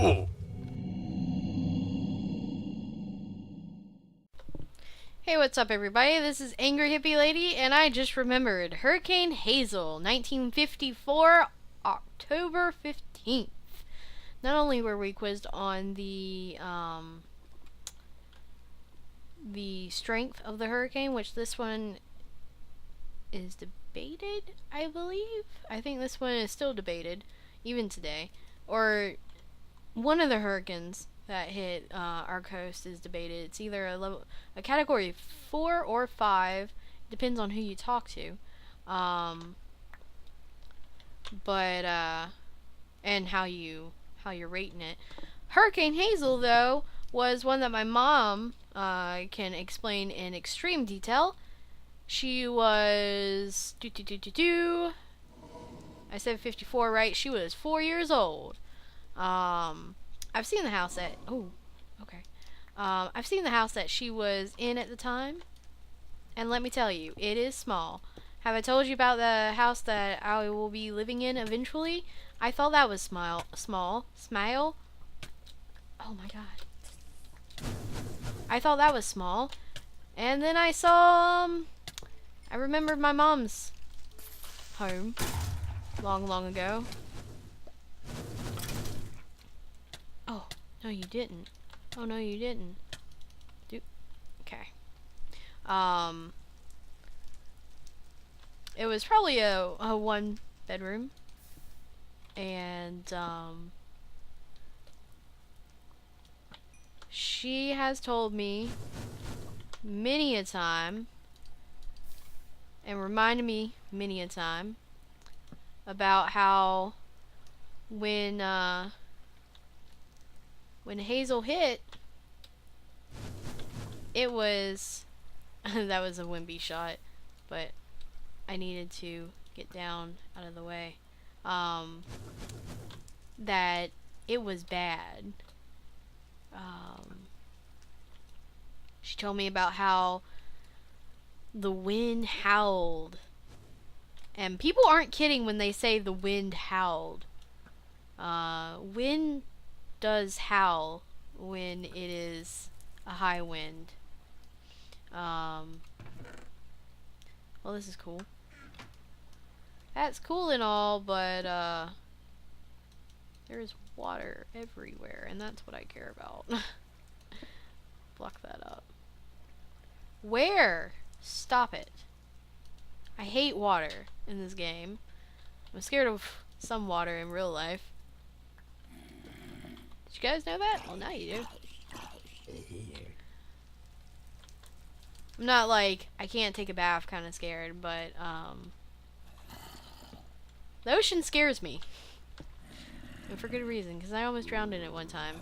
Hey, what's up everybody? This is Angryhippielady, and I just remembered Hurricane Hazel, 1954, October 15th. Not only were we quizzed on the strength of the hurricane, which this one is debated, I believe. I think this one is still debated, even today. Or one of the hurricanes that hit our coast is debated. It's either a category 4 or 5, depends on who you talk to. And how you're rating it. Hurricane Hazel, though, was one that my mom can explain in extreme detail. She was I said 54, right? She was 4 years old. I've seen the house that I've seen the house that she was in at the time, and let me tell you, it is small. Have I told you about the house that I will be living in eventually? I thought that was small. Oh my god. I thought that was small, and then I saw I remembered my mom's home long ago. Oh, no you didn't. Oh no you didn't. Okay. It was probably a 1 bedroom. And she has told me many a time and reminded me many a time about how when Hazel hit, it was that was a wimpy shot, but I needed to get down out of the way. That it was bad. She told me about how the wind howled. And people aren't kidding when they say the wind howled. Wind does howl when it is a high wind. Well, this is cool. That's cool and all, but there's water everywhere, and that's what I care about. Block that up. Where? Stop it. I hate water in this game. I'm scared of some water in real life. Did you guys know that? Well, now you do. I'm not like, I can't take a bath kind of scared, but the ocean scares me. And for good reason, because I almost drowned in it one time.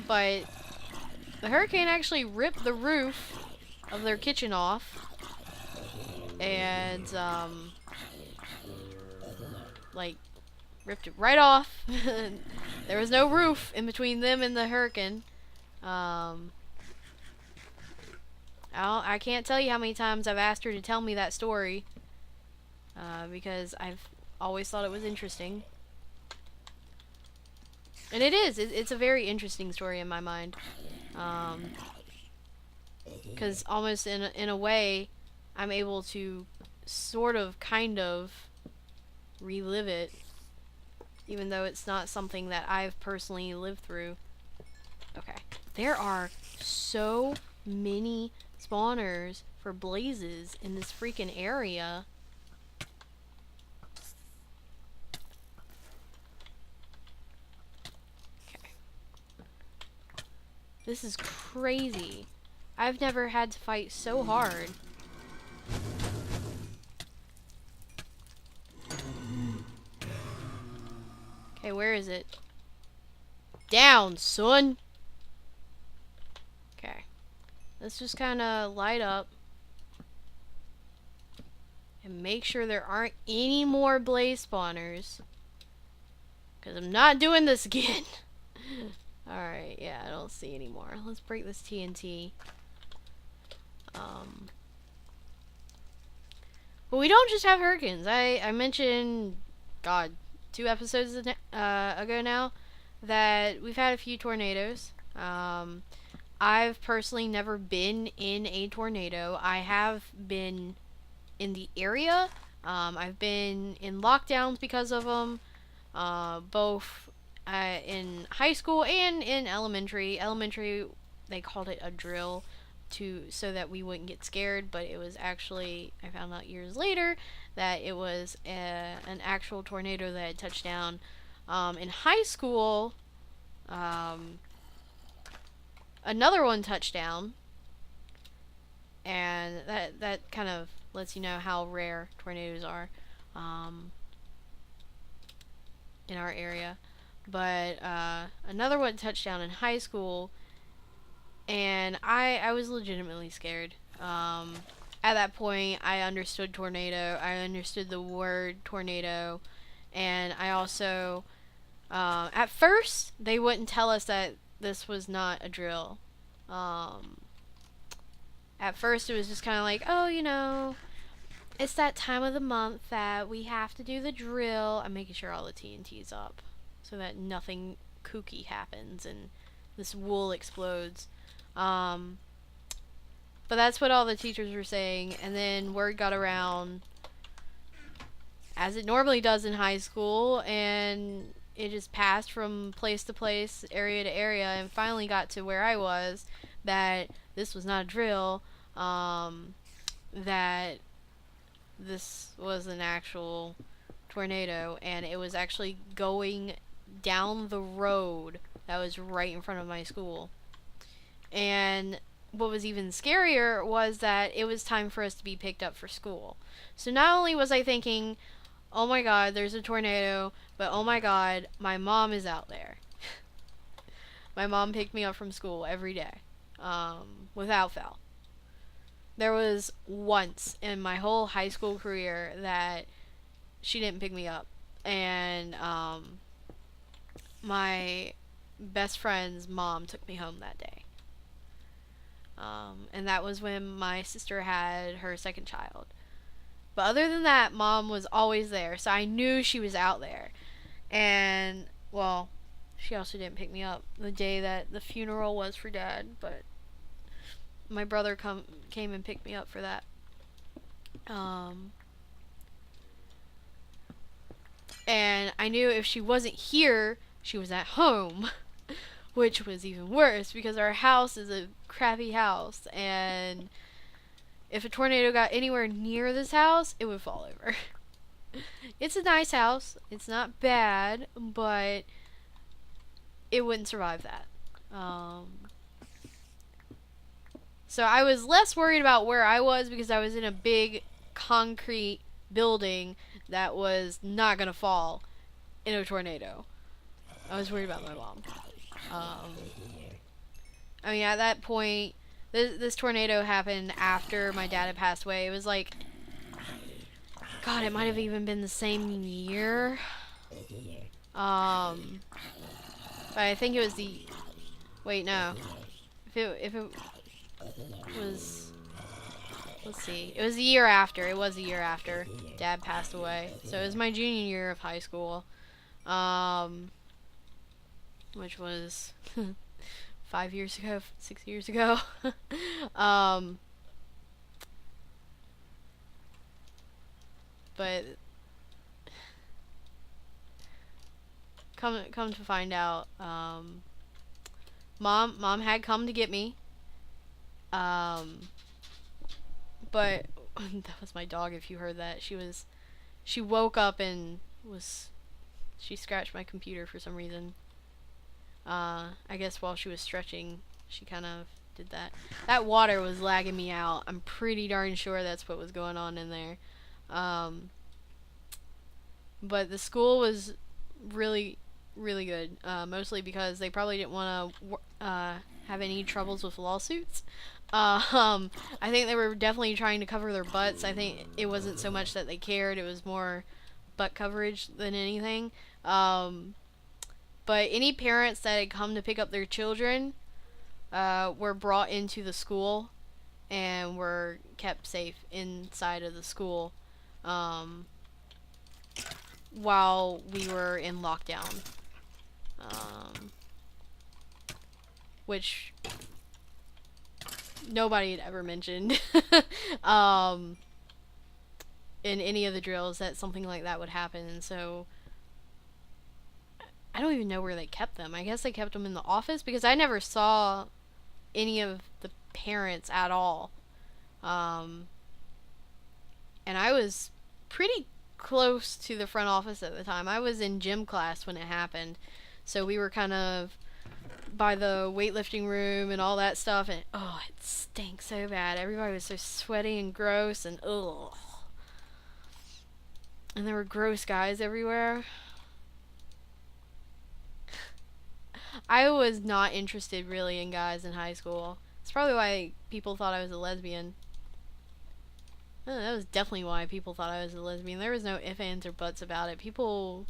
But the hurricane actually ripped the roof of their kitchen off. And, like, ripped it right off. There was no roof in between them and the hurricane. I can't tell you how many times I've asked her to tell me that story. Because I've always thought it was interesting. And it is. It's a very interesting story in my mind. Because almost in a way, I'm able to sort of, kind of, relive it. Even though it's not something that I've personally lived through. Okay. There are so many spawners for blazes in this freaking area. Okay. This is crazy. I've never had to fight so hard. Okay, where is it? Down, son! Okay. Let's just kind of light up. And make sure there aren't any more blaze spawners. Because I'm not doing this again. Alright, yeah, I don't see any more. Let's break this TNT. But we don't just have hurricanes. I mentioned, God, 2 episodes ago now, that we've had a few tornadoes. I've personally never been in a tornado. I have been in the area. I've been in lockdowns because of them, both in high school and in elementary. Elementary, they called it a drill so that we wouldn't get scared, but it was actually, I found out years later that it was an actual tornado that had touched down. In high school, another one touched down, and that kind of lets you know how rare tornadoes are in our area. But another one touched down in high school, and I was legitimately scared. At that point, I understood tornado. I understood the word tornado, and I also, at first, they wouldn't tell us that this was not a drill. At first, it was just kind of like, oh, it's that time of the month that we have to do the drill. I'm making sure all the TNT's up so that nothing kooky happens and this wool explodes. But that's what all the teachers were saying, and then word got around, as it normally does in high school, and it just passed from place to place, area to area, and finally got to where I was, that this was not a drill, that this was an actual tornado, and it was actually going down the road that was right in front of my school. And what was even scarier was that it was time for us to be picked up for school. So not only was I thinking, oh my god, there's a tornado, but oh my god, my mom is out there. My mom picked me up from school every day, without fail. There was once in my whole high school career that she didn't pick me up, and my best friend's mom took me home that day. And that was when my sister had her second child. But other than that, mom was always there, so I knew she was out there. And, well, she also didn't pick me up the day that the funeral was for Dad, but my brother came and picked me up for that. And I knew if she wasn't here, she was at home. Which was even worse, because our house is a crappy house, and if a tornado got anywhere near this house, it would fall over. It's a nice house. It's not bad, but it wouldn't survive that. So I was less worried about where I was, because I was in a big concrete building that was not going to fall in a tornado. I was worried about my mom. I mean, at that point, this tornado happened after my dad had passed away. It was like, God, it might have even been the same year. But I think it was wait, no. If it was, let's see. It was the year after. It was the year after Dad passed away. So it was my junior year of high school. Which was 5 years ago, 6 years ago. But come to find out, mom had come to get me. But that was my dog. If you heard that, she woke up and she scratched my computer for some reason. I guess while she was stretching, she kind of did that. That water was lagging me out. I'm pretty darn sure that's what was going on in there. But the school was really, really good. Mostly because they probably didn't want to have any troubles with lawsuits. I think they were definitely trying to cover their butts. I think it wasn't so much that they cared. It was more butt coverage than anything. But any parents that had come to pick up their children were brought into the school and were kept safe inside of the school. um, while we were in lockdown, which nobody had ever mentioned in any of the drills that something like that would happen. And so I don't even know where they kept them. I guess they kept them in the office because I never saw any of the parents at all. And I was pretty close to the front office at the time. I was in gym class when it happened. So we were kind of by the weightlifting room and all that stuff, and oh, it stinks so bad. Everybody was so sweaty and gross, and ugh. And there were gross guys everywhere. I was not interested really in guys in high school. It's probably why people thought I was a lesbian. That was definitely why people thought I was a lesbian. There was no ifs, ands, or buts about it. People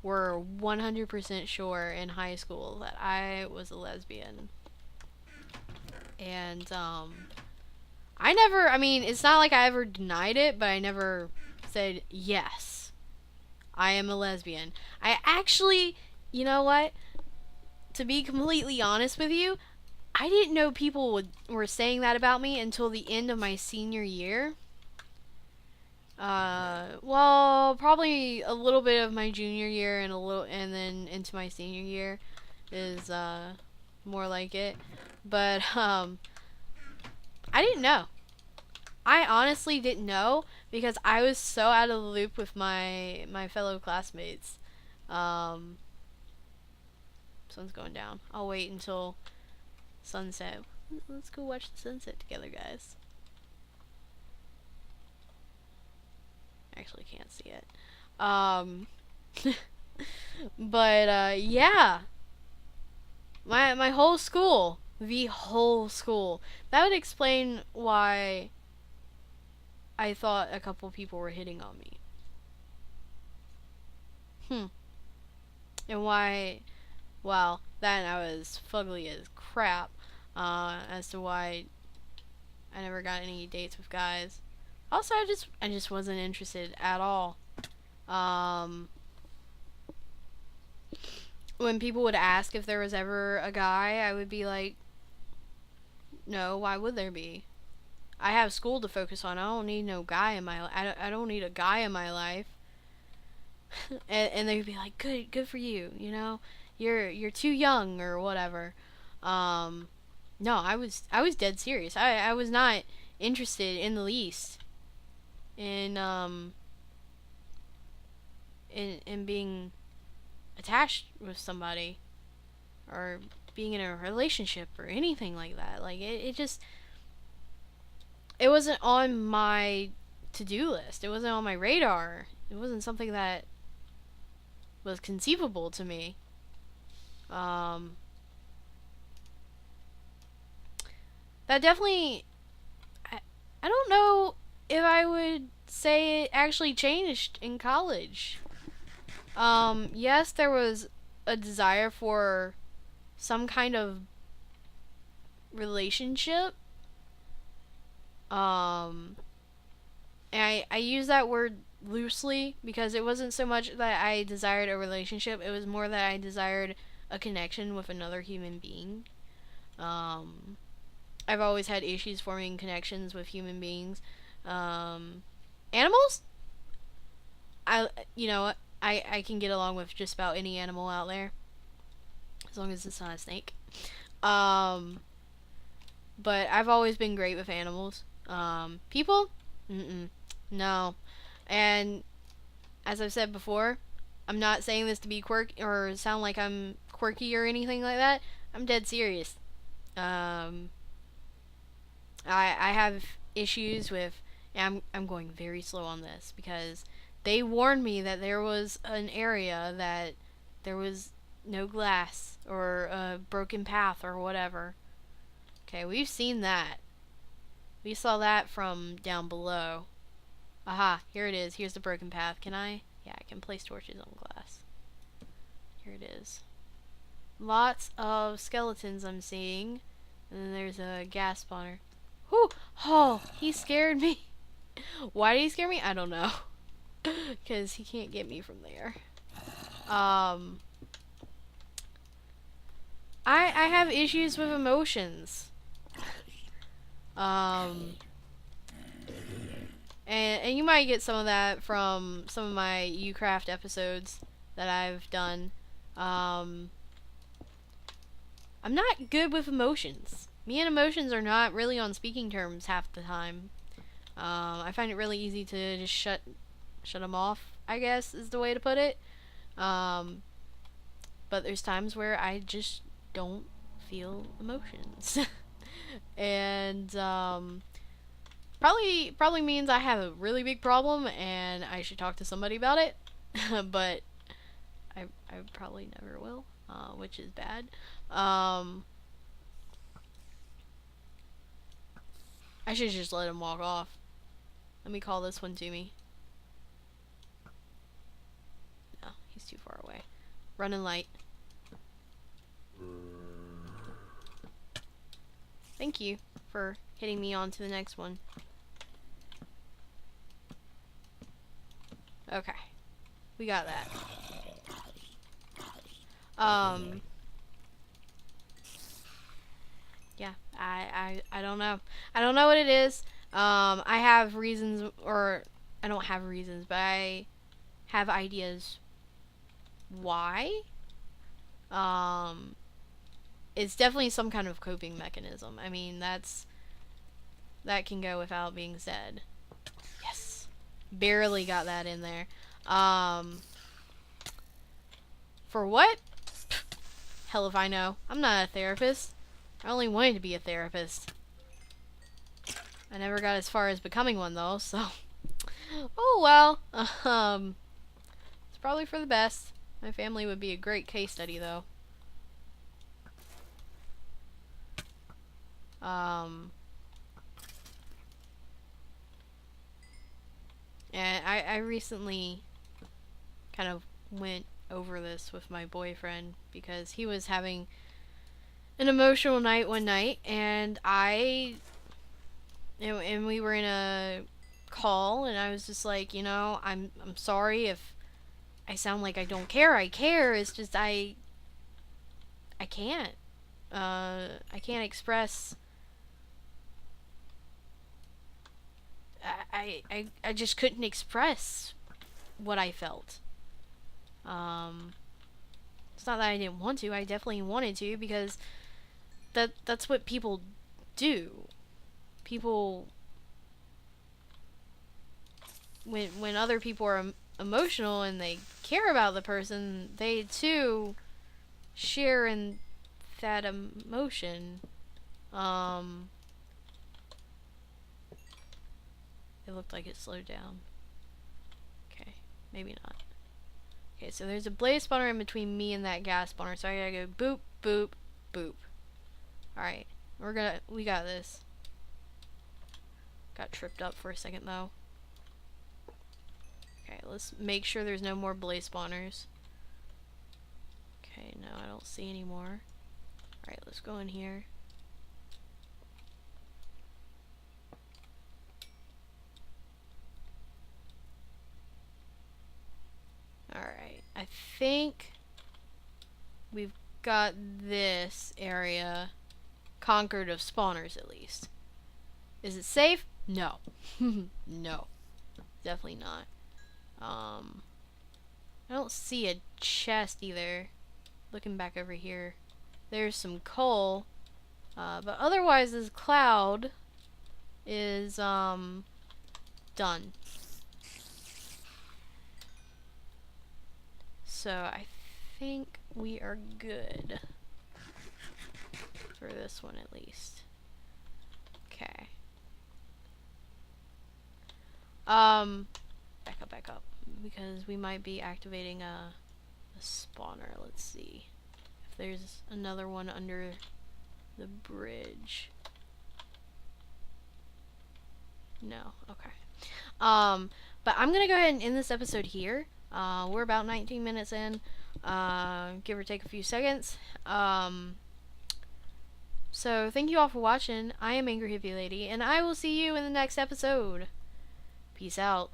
were 100% sure in high school that I was a lesbian. And, I mean, it's not like I ever denied it, but I never said, yes, I am a lesbian. I actually, you know what? To be completely honest with you, I didn't know people were saying that about me until the end of my senior year. Well, probably a little bit of my junior year and then into my senior year is, more like it. But, I didn't know. I honestly didn't know because I was so out of the loop with my fellow classmates. Sun's going down. I'll wait until sunset. Let's go watch the sunset together, guys. Actually can't see it. But yeah. My whole school. The whole school. That would explain why I thought a couple people were hitting on me. And why, well, that and I was fugly as crap, as to why I never got any dates with guys. Also, I just wasn't interested at all. When people would ask if there was ever a guy, I would be like, no, why would there be? I have school to focus on. I don't need no guy in my I don't need a guy in my life. And they'd be like, good for you, you know? You're too young or whatever. No, I was dead serious. I was not interested in the least in being attached with somebody or being in a relationship or anything like that. Like it just it wasn't on my to-do list. It wasn't on my radar. It wasn't something that was conceivable to me. That definitely I don't know if I would say it actually changed in college. Yes, there was a desire for some kind of relationship. And I use that word loosely because it wasn't so much that I desired a relationship, it was more that I desired a connection with another human being. I've always had issues forming connections with human beings. Animals? You know, I can get along with just about any animal out there. As long as it's not a snake. But I've always been great with animals. People? No. And as I've said before, I'm not saying this to be quirky or sound like I'm quirky or anything like that. I'm dead serious. I have issues with, and I'm going very slow on this because they warned me that there was an area that there was no glass or a broken path or whatever. Okay, we've seen that. We saw that from down below. Aha, here it is. Here's the broken path. Can I? Yeah, I can place torches on glass. Here it is. Lots of skeletons I'm seeing. And then there's a gas spawner. Whew! Oh, he scared me. Why did he scare me? I don't know. Because he can't get me from there. I have issues with emotions. And you might get some of that from some of my Ucraft episodes that I've done. I'm not good with emotions. Me and emotions are not really on speaking terms half the time. I find it really easy to just shut them off, I guess is the way to put it. But there's times where I just don't feel emotions. And probably means I have a really big problem and I should talk to somebody about it. But I probably never will, which is bad. I should just let him walk off. Let me call this one to me. No, he's too far away. Running light. Thank you for hitting me on to the next one. Okay. We got that. Yeah, I don't know. I don't know what it is. I have reasons, or I don't have reasons, but I have ideas why. It's definitely some kind of coping mechanism. I mean, that can go without being said. Yes. Barely got that in there. For what? Hell if I know. I'm not a therapist. I only wanted to be a therapist. I never got as far as becoming one though, so oh well. It's probably for the best. My family would be a great case study though. And I recently kind of went over this with my boyfriend because he was having an emotional night one night, and we were in a call, and I was just like, I'm sorry if I sound like I don't care. I care. It's just I can't. I can't express. I just couldn't express what I felt. It's not that I didn't want to. I definitely wanted to, because that's what people do. People, when other people are emotional and they care about the person, they too share in that emotion. It looked like it slowed down. Okay, maybe not. Okay, so there's a blaze spawner in between me and that gas spawner, so I gotta go boop, boop, boop. Alright, we got this. Got tripped up for a second though. Okay, let's make sure there's no more blaze spawners. Okay, no, I don't see any more. Alright, let's go in here. Alright, I think we've got this area conquered of spawners at least. Is it safe? No. No. Definitely not. I don't see a chest either. Looking back over here. There's some coal. But otherwise this cloud is done. So I think we are good. For this one at least. Okay. Back up. Because we might be activating a spawner. Let's see if there's another one under the bridge. No. Okay. But I'm gonna go ahead and end this episode here. We're about 19 minutes in, give or take a few seconds. So thank you all for watching. I am Angryhippielady, and I will see you in the next episode. Peace out.